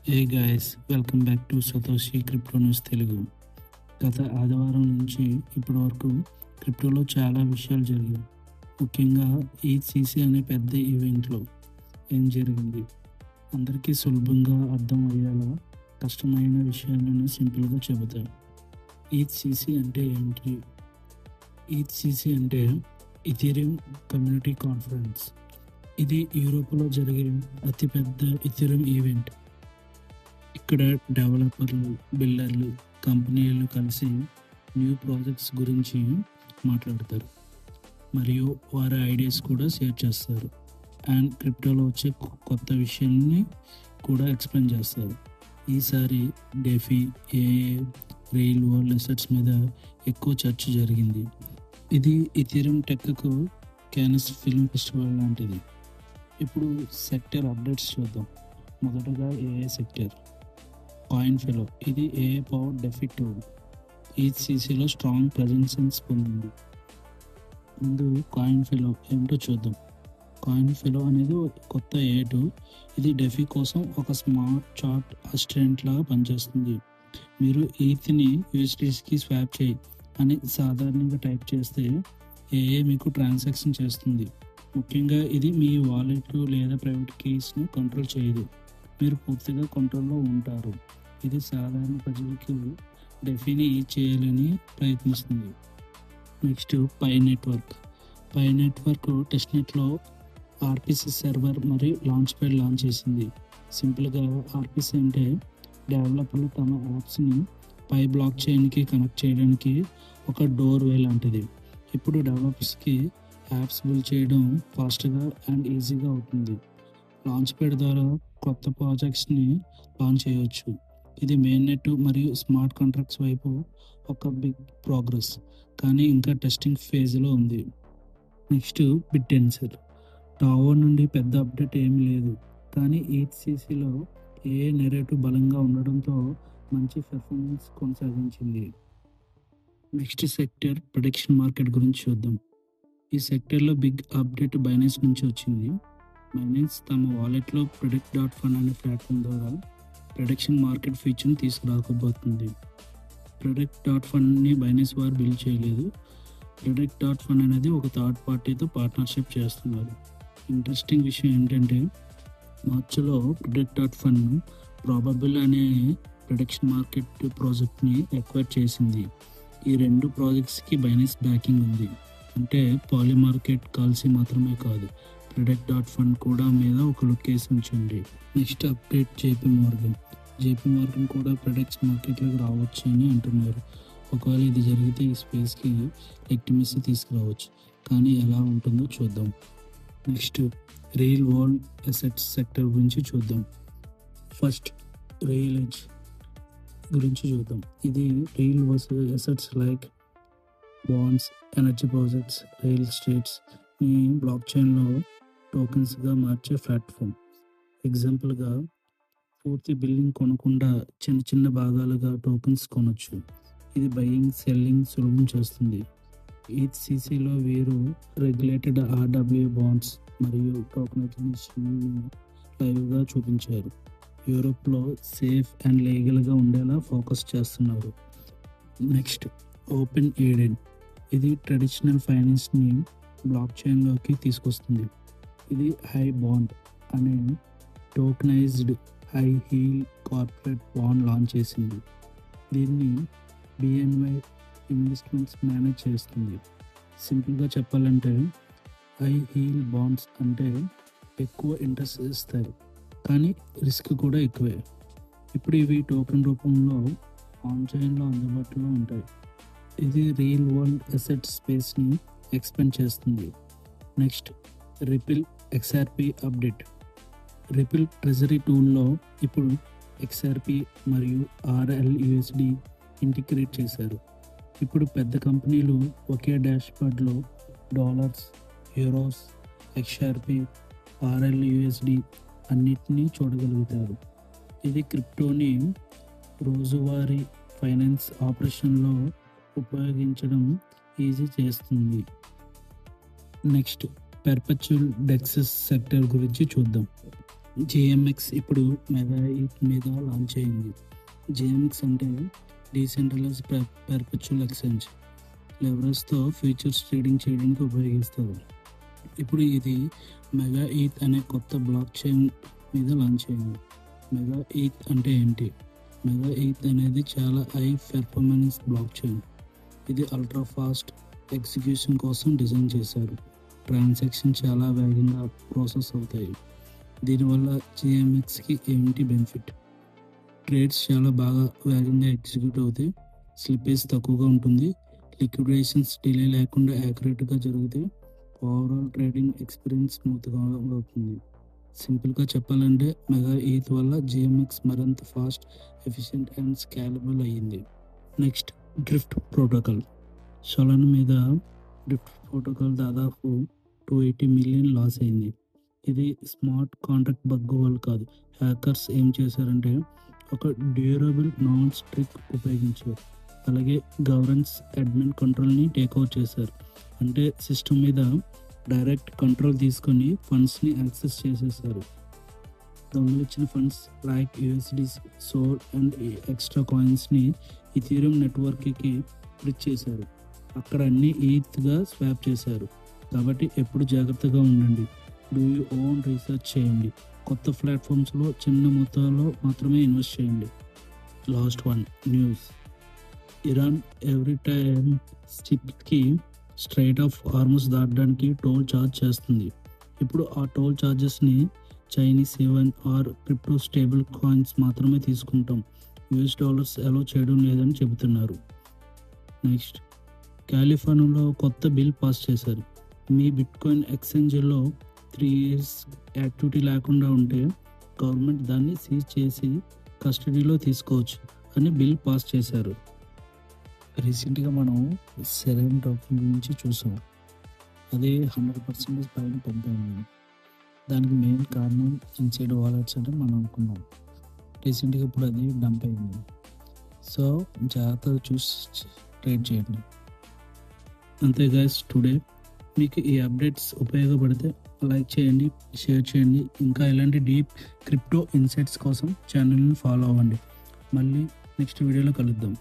Hey guys, welcome back to Satoshi crypto news Telugu. గత ఆదివారం నుంచి ఇప్పటి వరకు క్రిప్టోలో చాలా విషయాలు జరిగాయి. ముఖ్యంగా ఈసీసీ అనే పెద్ద ఈవెంట్లో ఏం జరిగింది, అందరికీ సులభంగా అర్థం అయ్యేలా కష్టమైన విషయాలను సింపుల్గా చెబుతారు. ఈసీసీ అంటే ఏంటి? ఈసీసీ అంటే ఇథీరియం కమ్యూనిటీ కాన్ఫరెన్స్. ఇది యూరోప్లో జరిగే అతిపెద్ద ఇథీరియం ఈవెంట్. ఇక్కడ డెవలపర్లు, బిల్డర్లు, కంపెనీలు కలిసి న్యూ ప్రాజెక్ట్స్ గురించి మాట్లాడతారు మరియు వారి ఐడియాస్ కూడా షేర్ చేస్తారు. అండ్ క్రిప్టోలో వచ్చే కొత్త విషయాన్ని కూడా ఎక్స్ప్లెయిన్ చేస్తారు. ఈసారి డెఫీ, ఏఏ, రియల్ వరల్డ్ అసెట్స్ మీద ఎక్కువ చర్చ జరిగింది. ఇది ఇథీరియం టెక్కు క్యానస్ ఫిల్మ్ ఫెస్టివల్ లాంటిది. ఇప్పుడు సెక్టర్ అప్డేట్స్ చూద్దాం. మొదటగా ఏఏ సెక్టర్. కాయిన్ఫ్లో ఇది ఏఏ పవర్ డెఫీ టూల్. ఈసీసీలో స్ట్రాంగ్ ప్రెజెన్స్ పొందింది. ముందు కాయిన్ఫ్లో ఏమిటో చూద్దాం. కాయిన్ఫ్లో అనేది కొత్త ఏఏ టూల్. ఇది డెఫీ కోసం ఒక స్మార్ట్ చార్ట్ అసిస్టెంట్ లాగా పనిచేస్తుంది. మీరు ఈథ్ని యూఎస్డీకి స్వాప్ చేయి అని సాధారణంగా టైప్ చేస్తే ఏఏ మీకు ట్రాన్సాక్షన్ చేస్తుంది. ముఖ్యంగా ఇది మీ వాలెట్ లేదా ప్రైవేట్ కీస్ను కంట్రోల్ చేయదు. మీరు పూర్తిగా కంట్రోల్లో ఉంటారు. ఇది సాధారణ ప్రజలకు డెఫీని చేయాలని ప్రయత్నిస్తుంది. Next pi network. Pi network టెస్ట్నెట్లో RPC server మరియు లాంచ్ ప్యాడ్ లాంచ్ చేసింది. సింపుల్గా ఆర్పిసి అంటే డెవలపర్లు తమ యాప్స్ని పై బ్లాక్ చైన్కి కనెక్ట్ చేయడానికి ఒక డోర్ వే లాంటిది. ఇప్పుడు డెవలపర్స్కి యాప్స్ బిల్డ్ చేయడం ఫాస్ట్గా అండ్ ఈజీగా అవుతుంది. లాంచ్ ప్యాడ్ ద్వారా కొత్త ప్రాజెక్ట్స్ని లాంచ్ చేయవచ్చు. ఇది మెయిన్ నెట్ మరియు స్మార్ట్ కాంట్రాక్ట్స్ వైపు ఒక బిగ్ ప్రోగ్రెస్, కానీ ఇంకా టెస్టింగ్ ఫేజ్లో ఉంది. నెక్స్ట్ బిట్టెన్సర్. టావో నుండి పెద్ద అప్డేట్ ఏమీ లేదు, కానీ ఈసీసీలో ఏ నెరేటివ్ బలంగా ఉండడంతో మంచి పెర్ఫార్మెన్స్ కొనసాగించింది. నెక్స్ట్ సెక్టర్ ప్రొడిక్షన్ మార్కెట్ గురించి చూద్దాం. ఈ సెక్టర్లో బిగ్ అప్డేట్ బైనాన్స్ నుంచి వచ్చింది. బైనాన్స్ తమ వాలెట్లో Predict.fund అనే ప్లాట్ఫామ్ ద్వారా ప్రొడిక్షన్ మార్కెట్ ఫీచర్ని తీసుకురాకపోతుంది. Predict.fundని బైనాన్స్ వారు బిల్డ్ చేయలేదు. Predict.fund అనేది ఒక థర్డ్ పార్టీతో పార్ట్నర్షిప్ చేస్తున్నారు. ఇంట్రెస్టింగ్ విషయం ఏంటంటే మార్చిలో Predict.fund ప్రాబబుల్ అనే ప్రొడిక్షన్ మార్కెట్ ప్రాజెక్ట్ని ఎక్వైర్ చేసింది. ఈ రెండు ప్రాజెక్ట్స్కి బైనాన్స్ బ్యాకింగ్ ఉంది. అంటే పాలీ మార్కెట్ కాల్సీ మాత్రమే కాదు, Predict.fund కూడా మీద ఒక లుక్ వేసి ఉంచండి. నెక్స్ట్ అప్డేట్ జేపీ మార్గన్ కూడా ప్రొడక్ట్స్ మార్కెట్లోకి రావచ్చు అని అంటున్నారు. ఒకవేళ ఇది జరిగితే ఈ స్పేస్కి లెక్టిమసీ తీసుకురావచ్చు, కానీ ఎలా ఉంటుందో చూద్దాం. Next real world assets sector గురించి చూద్దాం. ఫస్ట్ రియల్ ఎడ్జ్ గురించి చూద్దాం. ఇది real assets like bonds, energy projects, real ఎస్టేట్స్ని బ్లాక్ చైన్లో టోకెన్స్గా మార్చే ప్లాట్ఫామ్. ఎగ్జాంపుల్గా పూర్తి బిల్డింగ్ కొనకుండా చిన్న చిన్న భాగాలుగా టోకెన్స్ కొనొచ్చు. ఇది బయింగ్, సెల్లింగ్ సులభం చేస్తుంది. ఈసీసీలో వీరు రెగ్యులేటెడ్ ఆర్డబ్ల్యూ బాండ్స్ మరియు టోకెనైజేషన్ లైవ్గా చూపించారు. యూరోప్లో సేఫ్ అండ్ లీగల్గా ఉండేలా ఫోకస్ చేస్తున్నారు. Next Open Eden. ఇది ట్రెడిషనల్ ఫైనాన్స్ని బ్లాక్ చైన్లోకి తీసుకొస్తుంది. ఇది హై బాండ్ అనే tokenized high yield corporate bond launch చేసింది. దీన్ని బిఎన్వై ఇన్వెస్ట్మెంట్స్ మేనేజ్ చేస్తుంది. సింపుల్గా చెప్పాలంటే హై హీల్ బాండ్స్ అంటే ఎక్కువ ఇంట్రెస్ట్ ఇస్తాయి, కానీ రిస్క్ కూడా ఎక్కువే. ఇప్పుడు ఇవి టోకెన్ రూపంలో ఆన్ చైన్లో అందుబాటులో ఉంటాయి. ఇది రియల్ వరల్డ్ అసెట్ స్పేస్ని ఎక్స్పెండ్ చేస్తుంది. Next Ripple XRP update. Ripple treasury టూల్లో ఇప్పుడు XRP మరియు RLUSD ఇంటిగ్రేట్ చేశారు. ఇప్పుడు పెద్ద కంపెనీలు ఒకే డాష్బోర్డ్లో డాలర్స్, యూరోస్, XRP, RLUSD అన్నిటినీ చూడగలుగుతారు. ఇది క్రిప్టోని రోజువారీ ఫైనాన్స్ ఆపరేషన్లో ఉపయోగించడం ఈజీ చేస్తుంది. నెక్స్ట్ పెర్పెచువల్ డెక్సెస్ సెక్టర్ గురించి చూద్దాం. జేఎంఎక్స్ ఇప్పుడు మెగా ఈత్ మీద లాంచ్ అయింది. జేఎంఎక్స్ అంటే డీసెంట్రలైజ్ పెర్పెచువల్ ఎక్స్చేంజ్. లెవరేజ్తో ఫ్యూచర్స్ ట్రేడింగ్ చేయడానికి ఉపయోగిస్తారు. ఇప్పుడు ఇది మెగా ఈత్ అనే కొత్త బ్లాక్ చైన్ మీద లాంచ్ అయింది. మెగా ఈత్ అంటే ఏంటి? మెగా ఈత్ అనేది చాలా హై పెర్ఫార్మెన్స్ బ్లాక్ చైన్. ఇది అల్ట్రా ఫాస్ట్ ఎగ్జిక్యూషన్ కోసం డిజైన్ చేశారు. ట్రాన్సాక్షన్ చాలా వేగంగా ప్రాసెస్ అవుతాయి. దీనివల్ల జిఎంఎక్స్కి ఏంటి బెనిఫిట్? ట్రేడ్స్ చాలా బాగా వేగంగా ఎగ్జిక్యూట్ అవుతాయి. స్లిప్పేజ్ తక్కువగా ఉంటుంది. లిక్విడేషన్స్ డిలే లేకుండా యాక్యురేట్గా జరుగుతాయి. ఓవరాల్ ట్రేడింగ్ ఎక్స్పీరియన్స్ స్మూత్గా అవుతుంది. సింపుల్గా చెప్పాలంటే మెగా ఈత్ వల్ల జిఎంఎక్స్ మరింత ఫాస్ట్, ఎఫిషియెంట్ అండ్ స్కేలబుల్ అయ్యింది. Next, drift protocol. సొలానా మీద డ్రిఫ్ట్ ప్రోటోకాల్ దాదాపు 280 మిలియన్ లాస్ అయింది. ఇది స్మార్ట్ కాంట్రాక్ట్ బగ్ వల్ల కాదు. హ్యాకర్స్ ఏం చేశారంటే ఒక డ్యూరబుల్ నాన్ స్ట్రిక్ ఉపయోగించారు. అలాగే గవర్నెన్స్ అడ్మిన్ కంట్రోల్ని టేక్ఓవర్ చేశారు. అంటే సిస్టమ్ మీద డైరెక్ట్ కంట్రోల్ తీసుకొని ఫండ్స్ని యాక్సెస్ చేసేసారు. దొంగిలించిన funds like USD, Sol and extra కాయిన్స్ని ఈథీరియం నెట్వర్క్కి బ్రిడ్జ్ చేశారు. అక్కడ అన్ని ఈత్గా స్వాప్ చేశారు. కాబట్టి ఎప్పుడు జాగ్రత్తగా ఉండండి. డూ యూ ఓన్ రీసెర్చ్ చేయండి. కొత్త ప్లాట్ఫామ్స్లో చిన్న మొత్తాల్లో మాత్రమే ఇన్వెస్ట్ చేయండి. Last one, news. Iran every time షిప్కి స్ట్రైట్ ఆఫ్ హార్మస్ దాటడానికి టోల్ ఛార్జ్ చేస్తుంది. ఇప్పుడు ఆ టోల్ ఛార్జెస్ని Chinese yuan or crypto stable coins మాత్రమే తీసుకుంటాం. యూఎస్ డాలర్స్ అలో చేయడం లేదని చెబుతున్నారు. నెక్స్ట్, కాలిఫోర్నియాలో కొత్త బిల్ పాస్ చేశారు. మీ బిట్కాయిన్ ఎక్స్చేంజ్లో 3 years యాక్టివిటీ లేకుండా ఉంటే గవర్నమెంట్ దాన్ని సీజ్ చేసి కస్టడీలో తీసుకోవచ్చు అని బిల్ పాస్ చేశారు. రీసెంట్గా మనం సెరెన్ టోకెన్ గురించి చూసాం. అది 100% పైన పంపాము. దానికి మెయిన్ కారణం ఇన్సైడ్ వాలెట్స్ అని మనం అనుకున్నాం. రీసెంట్గా ఇప్పుడు అది డంప్ అయింది. సో జాగ్రత్తగా చూసి ట్రేడ్ చేయండి. అంతే గైస్, టుడే మీకు ఈ అప్డేట్స్ ఉపయోగపడితే లైక్ చేయండి, షేర్ చేయండి. ఇంకా ఇలాంటి డీప్ క్రిప్టో ఇన్సైట్స్ కోసం ఛానల్ని ఫాలో అవ్వండి. మళ్ళీ నెక్స్ట్ వీడియోలో కలుద్దాం.